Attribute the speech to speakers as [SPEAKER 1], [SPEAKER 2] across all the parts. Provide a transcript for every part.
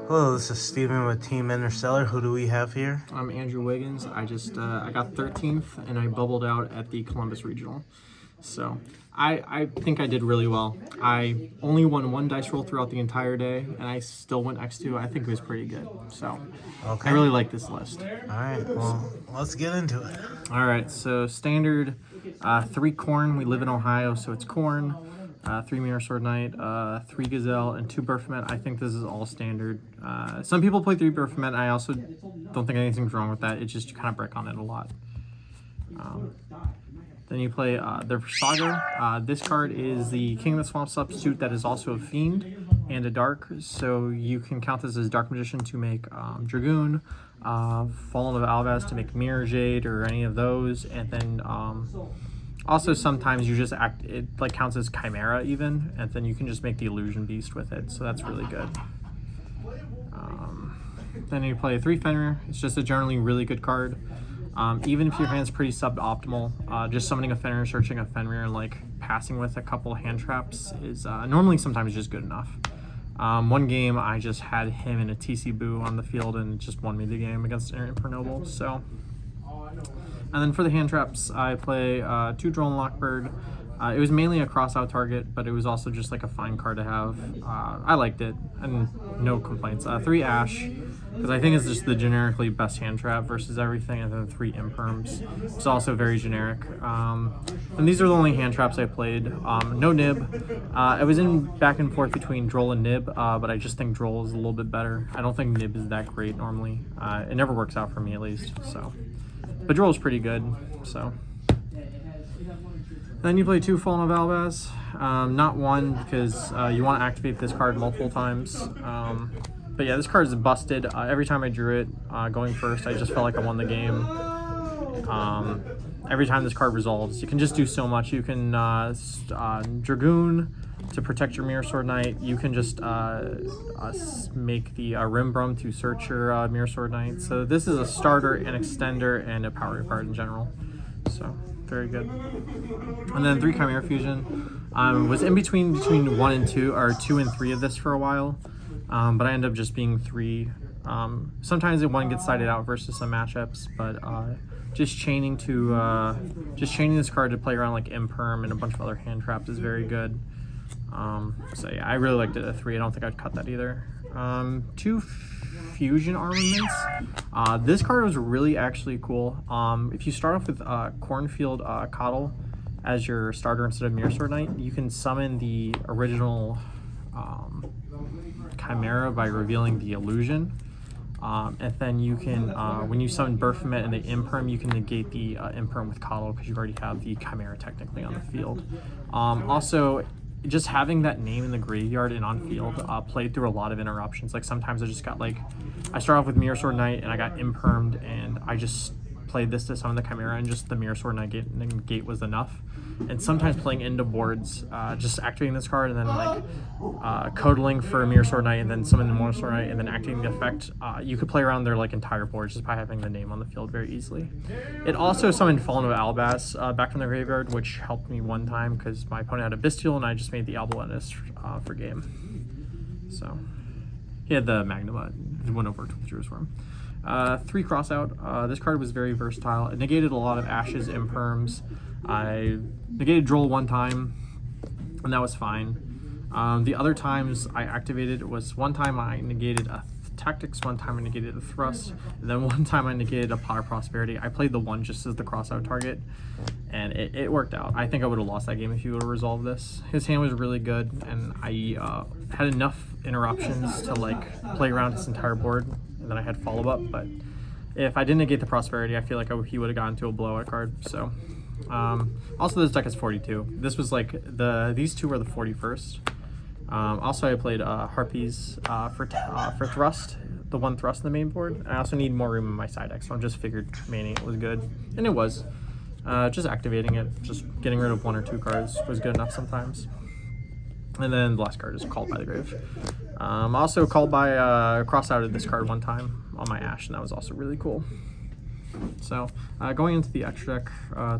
[SPEAKER 1] Hello, this is Steven with Team Interstellar. Who do we have here?
[SPEAKER 2] I'm Andrew Wiggins. I got 13th and I bubbled out at the Columbus Regional. So I think I did really well. I only won one dice roll throughout the entire day and I still went X2. I think it was pretty good. So
[SPEAKER 1] Okay.
[SPEAKER 2] I really like this list.
[SPEAKER 1] All right, well, let's get into it.
[SPEAKER 2] All right, so standard 3 corn. We live in Ohio, so it's corn. 3 Mirror Sword Knight, 3 Gazelle, and 2 Baphomet. I think this is all standard. Some people play 3 Baphomet. I also don't think anything's wrong with that. It's just you kind of break on it a lot. Then you play the Saga. This card is the King of the Swamp substitute that is also a Fiend and a Dark. So you can count this as Dark Magician to make Dragoon, Fallen of Alvaz to make Mirror Jade or any of those, and then also sometimes you just it like counts as Chimera even, and then you can just make the Illusion Beast with it. So that's really good. Then you play 3 Fenrir. It's just a generally really good card. Even if your hand's pretty suboptimal, just summoning a Fenrir, searching a Fenrir, and like passing with a couple hand traps is normally sometimes just good enough. One game I just had him in a TC Boo on the field and it just won me the game against Impernoble. So, and then for the hand traps, I play 2 Drone Lockbird. It was mainly a cross-out target, but it was also just like a fine card to have. I liked it, and no complaints. 3 Ash, because I think it's just the generically best hand trap versus everything, and then 3 Imperms. It's also very generic. And these are the only hand traps I played. No Nib. I was in back and forth between Droll and Nib, but I just think Droll is a little bit better. I don't think Nib is that great normally. It never works out for me at least, so. But Droll is pretty good, so. Then you play 2 Fallen of Alvaz. Not 1 because you want to activate this card multiple times. But yeah, this card is busted. Every time I drew it, going first, I just felt like I won the game. Every time this card resolves, you can just do so much. You can Dragoon to protect your Mirror Sword Knight. You can just make the Rimbrum to search your Mirror Sword Knight. So this is a starter, an extender, and a power card in general. So very good. And then 3 Chimera Fusion. Was in between 1 and 2, or 2 and 3 of this for a while. But I end up just being 3. Sometimes the 1 gets sided out versus some matchups, but just chaining this card to play around like Imperm and a bunch of other hand traps is very good. So yeah, I really liked it at 3. I don't think I'd cut that either. 2 Fusion Armaments. This card was really actually cool. If you start off with Cornfield Coddle as your starter instead of Mirror Sword Knight, you can summon the original Chimera by revealing the illusion. And then you can, when you summon Baphomet and the Imperm, you can negate the Imperm with Coddle because you already have the Chimera technically on the field. Also, just having that name in the graveyard and on field played through a lot of interruptions. Like sometimes I just got like, I started off with Mirror Sword Knight and I got Impermed and I just played this to summon the Chimera and just the Mirror Sword Knight gate was enough. And sometimes playing into boards, just activating this card and then like coddling for a Mirror Sword Knight and then summoning the Mirror Sword Knight and then activating the effect. You could play around their like entire board just by having the name on the field very easily. It also summoned Fallen of Alvaz back from the graveyard, which helped me one time because my opponent had a Bestial and I just made the Albalenus for game. So he had the Magnuma. It went over to Jerusalem. 3 Crossout. This card was very versatile. It negated a lot of Ashes, Imperms. I negated Droll 1 time, and that was fine. The other times I activated was 1 time I negated a Tactics, 1 time I negated a Thrust, and then 1 time I negated a Pot of Prosperity. I played the 1 just as the crossout target, and it worked out. I think I would have lost that game if he would have resolved this. His hand was really good, and I had enough interruptions to like play around his entire board, and then I had follow-up, but if I didn't negate the Prosperity, I feel like he would have gotten to a blowout card, so. Also this deck is 42. This was like these 2 were the 41st. Also I played Harpies for Thrust, the 1 Thrust in the main board. I also need more room in my side deck, so I just figured manning it was good, and it was. Just activating it, just getting rid of 1 or 2 cards was good enough sometimes. And then the last card is Called by the Grave. Also called by cross-outed this card 1 time on my Ash, and that was also really cool. So, going into the extra deck,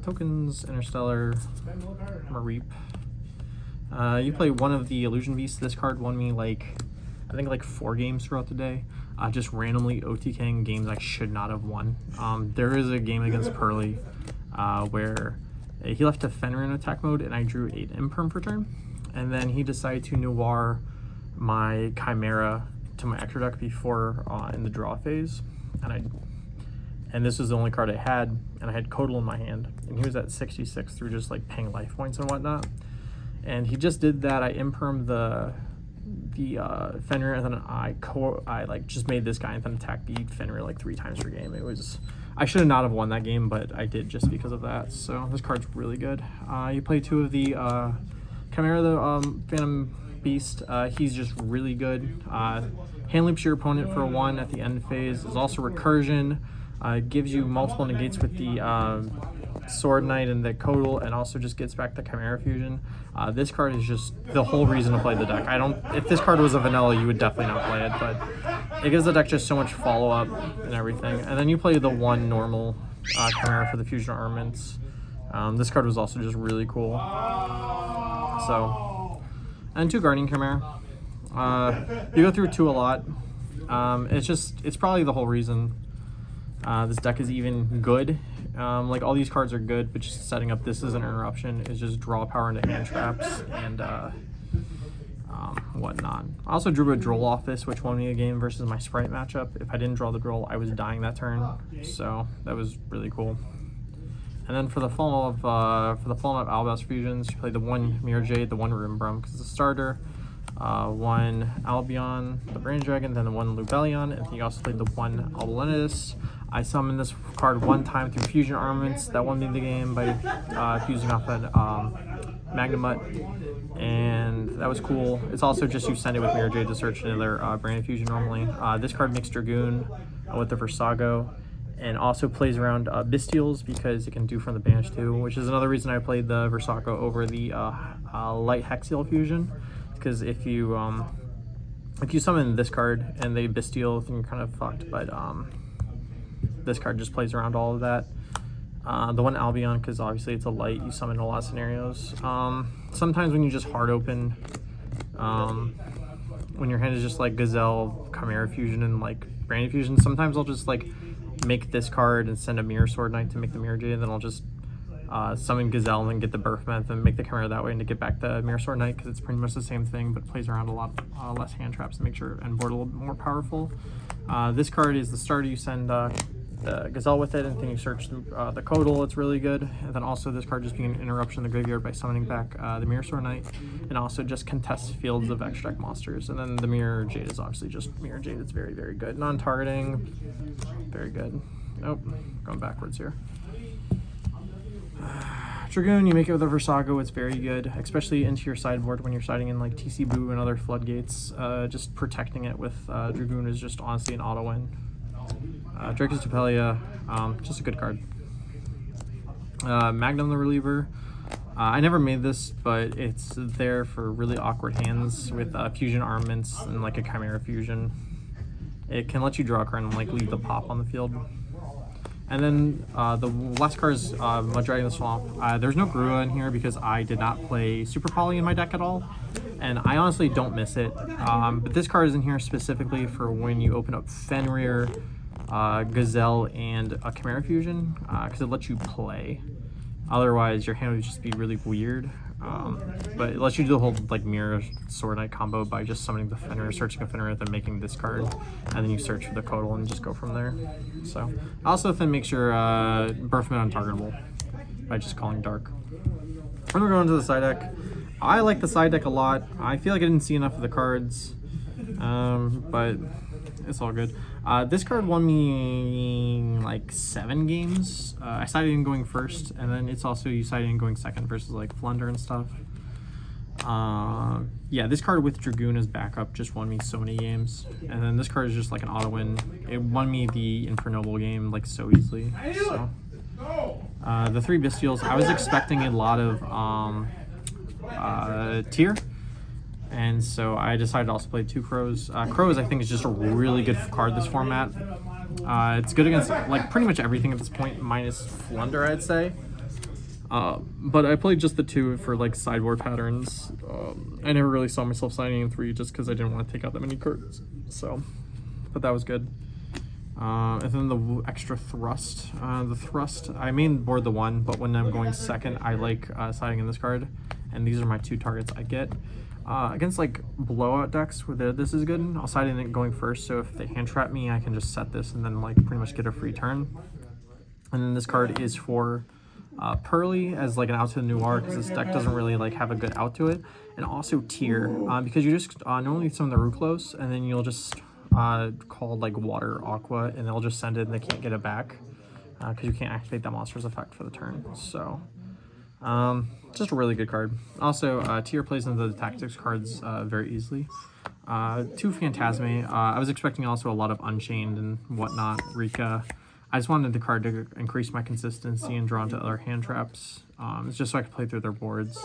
[SPEAKER 2] tokens, Interstellar, Mareep. You play 1 of the Illusion Beasts. This card won me like I think like 4 games throughout the day, just randomly OTKing games I should not have won. There is a game against Pearly where he left a Fenrir in attack mode and I drew 8 imperm for turn, and then he decided to noir my Chimera to my extra deck before in the draw phase, and this was the only card I had, and I had Codal in my hand, and he was at 66 through just like paying life points and whatnot, and he just did that. I impermed the Fenrir, and then I like just made this guy and then attack beat Fenrir like 3 times per game. I should not have won that game, but I did just because of that. So this card's really good. You play 2 of the Chimera, the Phantom Beast. He's just really good. Hand loops your opponent for 1 at the end phase. There's also recursion. Gives you multiple negates with the Sword Knight and the Codal, and also just gets back the Chimera Fusion. This card is just the whole reason to play the deck. If this card was a vanilla, you would definitely not play it, but it gives the deck just so much follow-up and everything. And then you play the 1 normal Chimera for the Fusion Armaments. This card was also just really cool. So, and 2 Guardian Chimera. You go through 2 a lot. It's probably the whole reason this deck is even good. Like all these cards are good, but just setting up this as an interruption is just draw power into hand traps and whatnot. I also drew a Droll off this, which won me a game versus my Sprite matchup. If I didn't draw the Droll, I was dying that turn, so that was really cool. And then for the Fallen of Alabasta Fusions, you play the 1 Mirror Jade, the 1 Rimbrum because it's a starter, 1 Albion, the Branded Dragon, then the 1 Lubellion, and he also played the 1 Alblenidus. I summoned this card 1 time through Fusion Armaments. That won me the game by fusing off that Magnamut, and that was cool. It's also just you send it with Mirror Jade to search another Branded Fusion normally. This card makes Dragoon with the Versago, and also plays around Bestials because it can do from the banish too, which is another reason I played the Versago over the Light Hexial Fusion, because if you summon this card and they Bestial, then you're kind of fucked, but this card just plays around all of that. The 1 Albion, because obviously it's a light, you summon in a lot of scenarios. Sometimes when you just hard open, when your hand is just like Gazelle, Chimera Fusion, and like Branded Fusion, sometimes I'll just like make this card and send a Mirror Sword Knight to make the Mirror Jade, and then I'll just summon Gazelle and then get the Birthmouth and make the Chimera that way, and to get back the Mirror Sword Knight because it's pretty much the same thing, but plays around a lot less hand traps to make sure and board a little bit more powerful. This card is the starter. You send the Gazelle with it, and then you search the Codal. It's really good. And then also this card just being an interruption in the graveyard by summoning back the Mirror Sword Knight, and also just contests fields of extra deck monsters. And then the Mirror Jade is obviously just Mirror Jade. It's very, very good. Non-targeting, very good. Nope, going backwards here. Dragoon, you make it with a Versago, it's very good, especially into your sideboard when you're siding in like TC Boo and other floodgates. Just protecting it with Dragoon is just honestly an auto win. Draco's Tupelia, just a good card. Magnum the Reliever. I never made this, but it's there for really awkward hands with Fusion Armaments and like a Chimera Fusion. It can let you draw a card and like leave the pop on the field. And then the last card is Mud Dragon the Swamp. There's no Grua in here because I did not play Super Poly in my deck at all, and I honestly don't miss it. But this card is in here specifically for when you open up Fenrir, Gazelle, and a Chimera Fusion, because it lets you play. Otherwise, your hand would just be really weird. But it lets you do the whole like Mirror Sword Knight combo by just summoning the Fenrir, searching a Fenrir, then making this card, and then you search for the Codal and just go from there. So also then makes your Birthman untargetable by just calling Dark. Then we're going to the side deck. I like the side deck a lot. I feel like I didn't see enough of the cards, but it's all good. This card won me like 7 games. I sided in going first, and then it's also you sided in going second versus like Flunder and stuff. Yeah, this card with Dragoon as backup just won me so many games, and then this card is just like an auto win. It won me the Infernoble game like so easily. So the 3 Bestials, I was expecting a lot of tier. And so I decided to also play 2 Crows. Crows, I think, is just a really good card this format. It's good against like pretty much everything at this point, minus Flunder, I'd say. But I played just the 2 for like sideboard patterns. I never really saw myself signing in 3 just because I didn't want to take out that many cards. So, but that was good. And then the extra thrust. The thrust, I main board the 1, but when I'm going second, I like siding in this card. And these are my 2 targets I get. Against like blowout decks where this is good, I'll side in it going first. So if they hand trap me, I can just set this and then like pretty much get a free turn. And then this card is for Pearly as like an out to the Noir because this deck doesn't really like have a good out to it. And also Tier because you just normally summon the Ruklos and then you'll just call like Water Aqua and they'll just send it and they can't get it back because you can't activate that monster's effect for the turn. So just a really good card. Also, Tier plays into the tactics cards very easily. 2 Phantasme. I was expecting also a lot of Unchained and whatnot. Rika. I just wanted the card to increase my consistency and draw into other hand traps. It's just so I could play through their boards.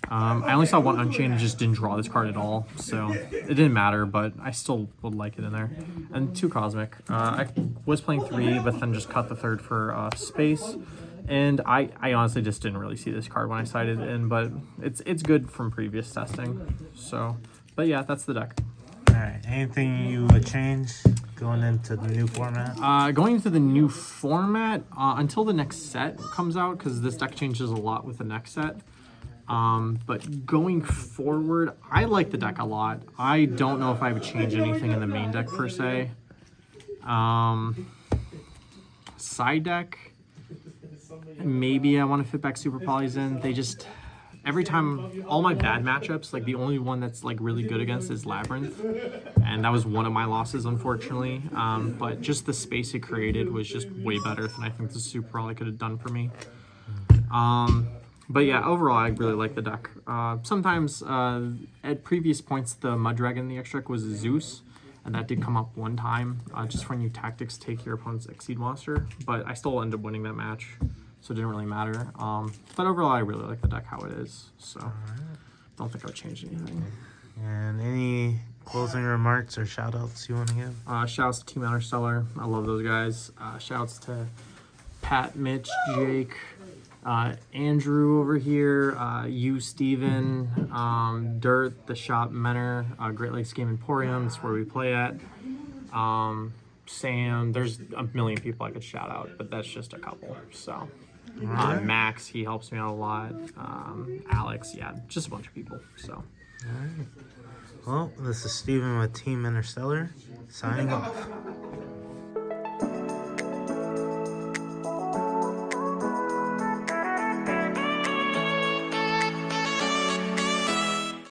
[SPEAKER 2] I only saw 1 Unchained and just didn't draw this card at all, so it didn't matter, but I still would like it in there. And 2 Cosmic. I was playing 3, but then just cut the 3rd for space. And I honestly just didn't really see this card when I sided in, but it's good from previous testing. So, but yeah, that's the deck.
[SPEAKER 1] Alright, anything you would change going into the new format?
[SPEAKER 2] Going into the new format, until the next set comes out, because this deck changes a lot with the next set. But going forward, I like the deck a lot. I don't know if I would change anything in the main deck per se. Side deck, maybe I want to fit back Super Polys in. They just, every time, all my bad matchups, like the only one that's like really good against is Labyrinth. And that was one of my losses, unfortunately. But just the space it created was just way better than I think the Super Poly could have done for me. But yeah, overall, I really like the deck. Sometimes, at previous points, the Mud Dragon, the extra was Zeus. And that did come up 1 time, just when you tactics take your opponent's Exceed monster. But I still ended up winning that match, so it didn't really matter. But overall, I really like the deck how it is. So don't think I would change anything.
[SPEAKER 1] And any closing remarks or shout-outs you want to give?
[SPEAKER 2] Shouts to Team Interstellar. I love those guys. Shouts to Pat, Mitch, Jake, Andrew over here, you, Steven, Dirt, The Shop, Menor, Great Lakes Game Emporium, that's where we play at. Sam, there's a million people I could shout out, but that's just a couple. So, Max, he helps me out a lot. Alex, yeah, just a bunch of people. So,
[SPEAKER 1] All right. Well, this is Steven with Team Interstellar, signing off.